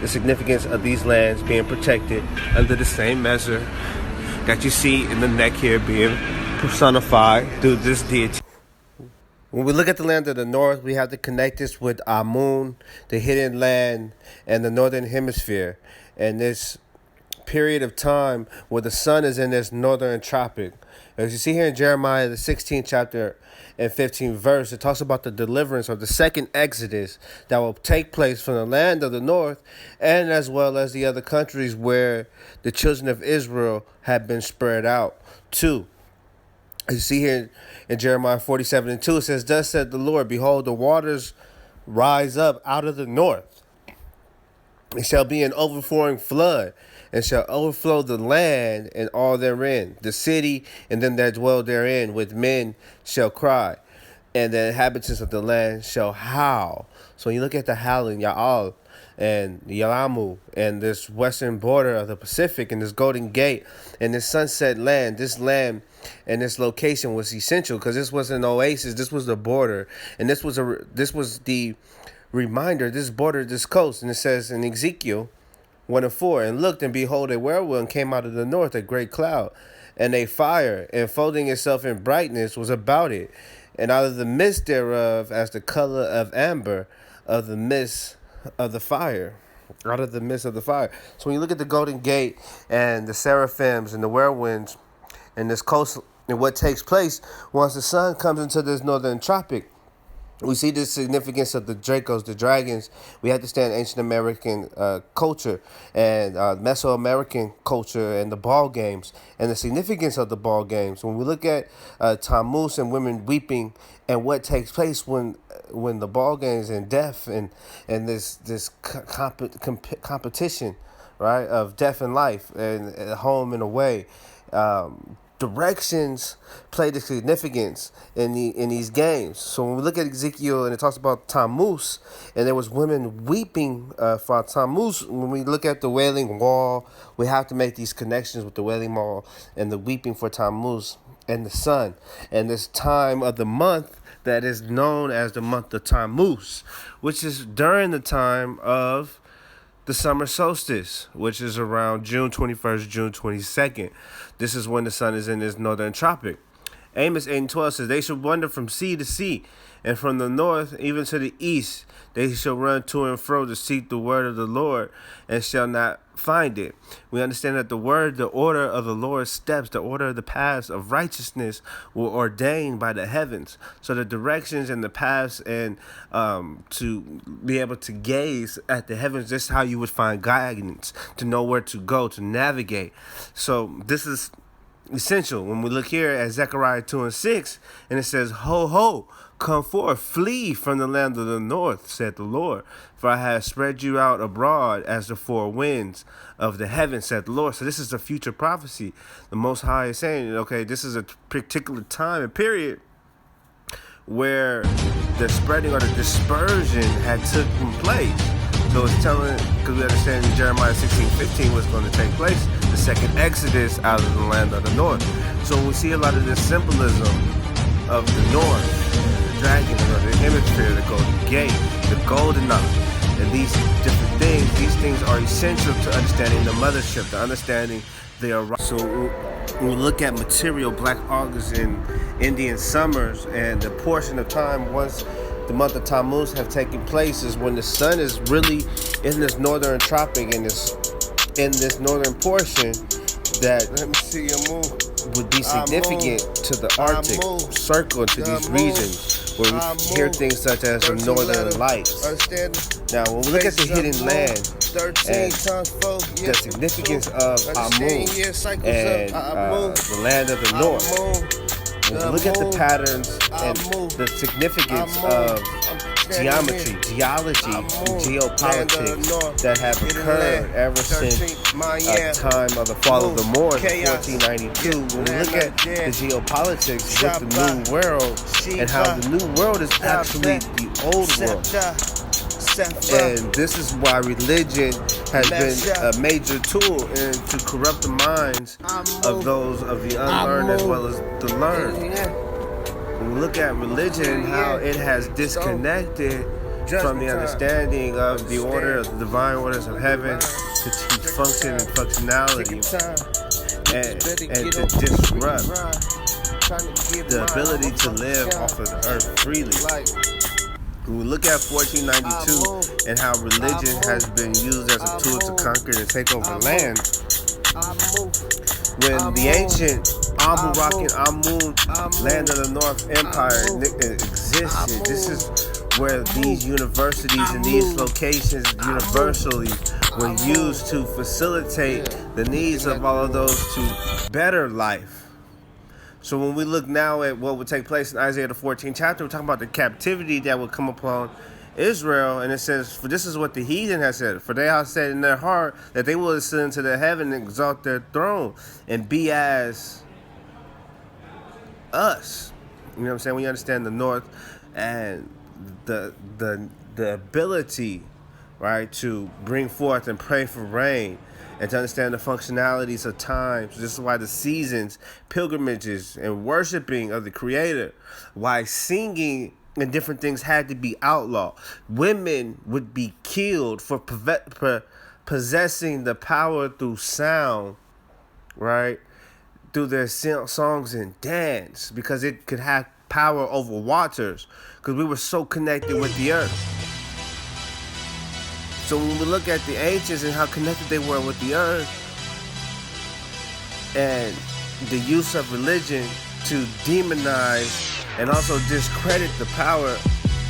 the significance of these lands being protected under the same measure that you see in the neck here being personified through this deity. When we look at the land of the north, we have to connect this with Amun, the hidden land, and the northern hemisphere, and this period of time where the sun is in this northern tropic. As you see here in Jeremiah, the 16th chapter and 15th verse, it talks about the deliverance or the second exodus that will take place from the land of the north and as well as the other countries where the children of Israel have been spread out to. As you see here in Jeremiah 47:2, it says, "Thus said the Lord, behold, the waters rise up out of the north. It shall be an overflowing flood, and shall overflow the land and all therein. The city and them that dwell therein with men shall cry, and the inhabitants of the land shall howl." So when you look at the howling, Ya'al and Yalamu and this western border of the Pacific and this Golden Gate and this sunset land, this land and this location was essential because this was an oasis. This was the border, and this was the reminder, this border, this coast. And it says in Ezekiel 1:4, "And looked, and behold, a whirlwind came out of the north, a great cloud, and a fire, enfolding itself in brightness, was about it, and out of the midst thereof, as the color of amber, of the midst of the fire." Out of the midst of the fire. So when you look at the Golden Gate and the seraphims and the whirlwinds and this coast and what takes place once the sun comes into this northern tropic, we see the significance of the Dracos, the dragons. We understand ancient American culture and Mesoamerican culture and the ball games and the significance of the ball games. When we look at Tammuz and women weeping and what takes place when the ball games and death and this competition, right, of death and life and home and away. Directions play the significance in these games. So when we look at Ezekiel and it talks about Tammuz, and there was women weeping for Tammuz. When we look at the Wailing Wall, we have to make these connections with the Wailing Wall and the weeping for Tammuz and the sun and this time of the month that is known as the month of Tammuz, which is during the time of the summer solstice, which is around June 21st, June 22nd. This is when the sun is in this northern tropic. Amos 8:12 says, "They shall wander from sea to sea, and from the north even to the east. They shall run to and fro to seek the word of the Lord, and shall not find it." We understand that the word, the order of the Lord's steps, the order of the paths of righteousness were ordained by the heavens. So the directions and the paths and to be able to gaze at the heavens, this is how you would find guidance, to know where to go, to navigate. So this is essential. When we look here at Zechariah 2:6, and it says, "Ho, ho, come forth, flee from the land of the north, said the Lord. For I have spread you out abroad as the four winds of the heavens, said the Lord." So this is a future prophecy. The Most High is saying, okay, this is a particular time and period where the spreading or the dispersion had taken place. So it's telling, because we understand in Jeremiah 16:15 what's going to take place, the second exodus out of the land of the north. So we see a lot of this symbolism of the north, the dragon, the hemisphere, the golden gate, the golden knot, and these different things. These things are essential to understanding the mothership, to understanding their. So when we look at material Black August and Indian summers, and the portion of time once the month of Tammuz have taken place is when the sun is really in this northern tropic, and in this northern portion that, let me see your move, would be significant to the Arctic circle, to these regions where we hear things such as the northern lights. Now when we look at the hidden land and the significance of Amun and the land of the north, look at the patterns and the significance of geometry, geology, and geopolitics that have occurred ever since the time of the fall of the Moors in 1492. When we look at the geopolitics with the New World and how the New World is actually the Old World. And this is why religion has been a major tool to corrupt the minds of those of the unlearned as well as the learned. When we look at religion, how it has disconnected from the understanding of the order of the divine orders of heaven to teach function and functionality and to disrupt the ability to live off of the earth freely. When we look at 1492 and how religion has been used as a tool to conquer and take over land, when the ancient Amu-Rakin Amun land of the North Empire existed, this is where these universities and these locations universally were used to facilitate the needs of all of those to better life. So when we look now at what would take place in Isaiah the 14th chapter, we're talking about the captivity that would come upon Israel, and it says, for this is what the heathen has said, for they have said in their heart that they will ascend to the heaven and exalt their throne and be as us. You know what I'm saying? We understand the North and the ability, right, to bring forth and pray for rain and to understand the functionalities of times. This is why the seasons, pilgrimages, and worshiping of the Creator, why singing and different things had to be outlawed. Women would be killed for possessing the power through sound, right, through their songs and dance, because it could have power over waters, because we were so connected with the earth. So when we look at the ancients and how connected they were with the earth and the use of religion to demonize and also discredit the power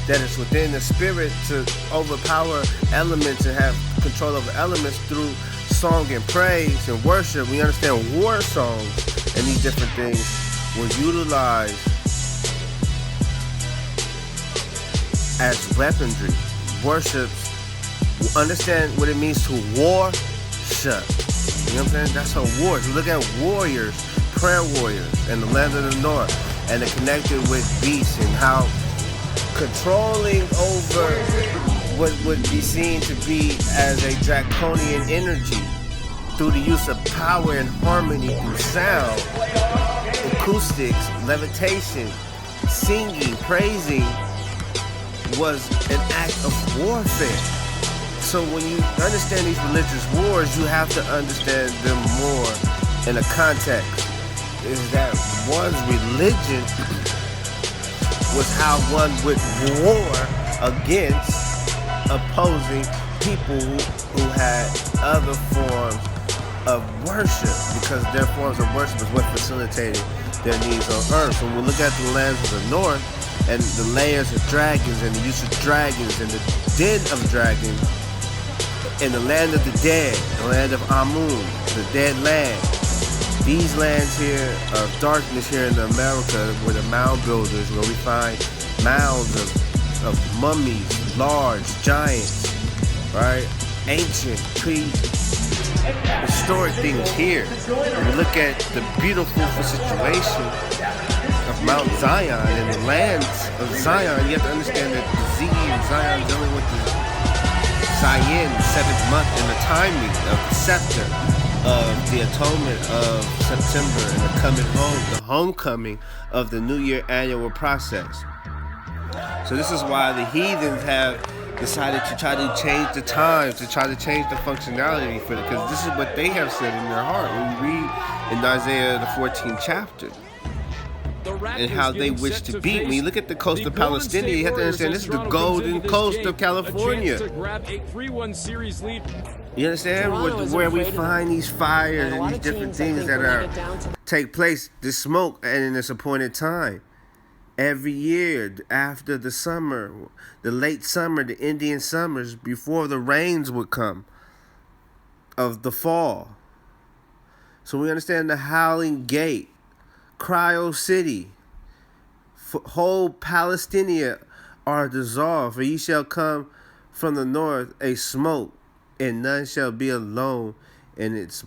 that is within the spirit to overpower elements and have control over elements through song and praise and worship, we understand war songs and these different things were utilized as weaponry. Worships, understand what it means to worship. You know what I'm saying? That's how wars. We look at warriors, prayer warriors in the land of the North, and they're connected with beasts and how controlling over what would be seen to be as a draconian energy through the use of power and harmony through sound, acoustics, levitation, singing, praising was an act of warfare. So when you understand these religious wars, you have to understand them more in a context. Is that one's religion was how one would war against opposing people who had other forms of worship, because their forms of worship is what facilitated their needs on earth. So when we look at the lands of the North and the layers of dragons and the use of dragons and the den of dragons, in the land of the dead, the land of Amun, the dead land. These lands here of darkness here in America were the mound builders, where we find mounds of mummies, large, giants, right? Ancient, historic things here. When we look at the beautiful situation of Mount Zion and the lands of Zion, you have to understand that the Z in Zion is only with the Zion, the 7th month, and the timing of the scepter of the atonement of September and the coming home, the homecoming of the New Year annual process. So this is why the heathens have decided to try to change the times, to try to change the functionality for it, because this is what they have said in their heart. When we read in Isaiah the 14th chapter, and how they wish to be. When you look at the coast of Palestine, you have to understand this is the golden coast of California. You understand where we find these fires and these different things that take place, this smoke, and in this appointed time. Every year after the summer, the late summer, the Indian summers, before the rains would come of the fall. So we understand the Howling Gate, Cryo City, whole Palestinia are dissolved. For ye shall come from the north a smoke, and none shall be alone in its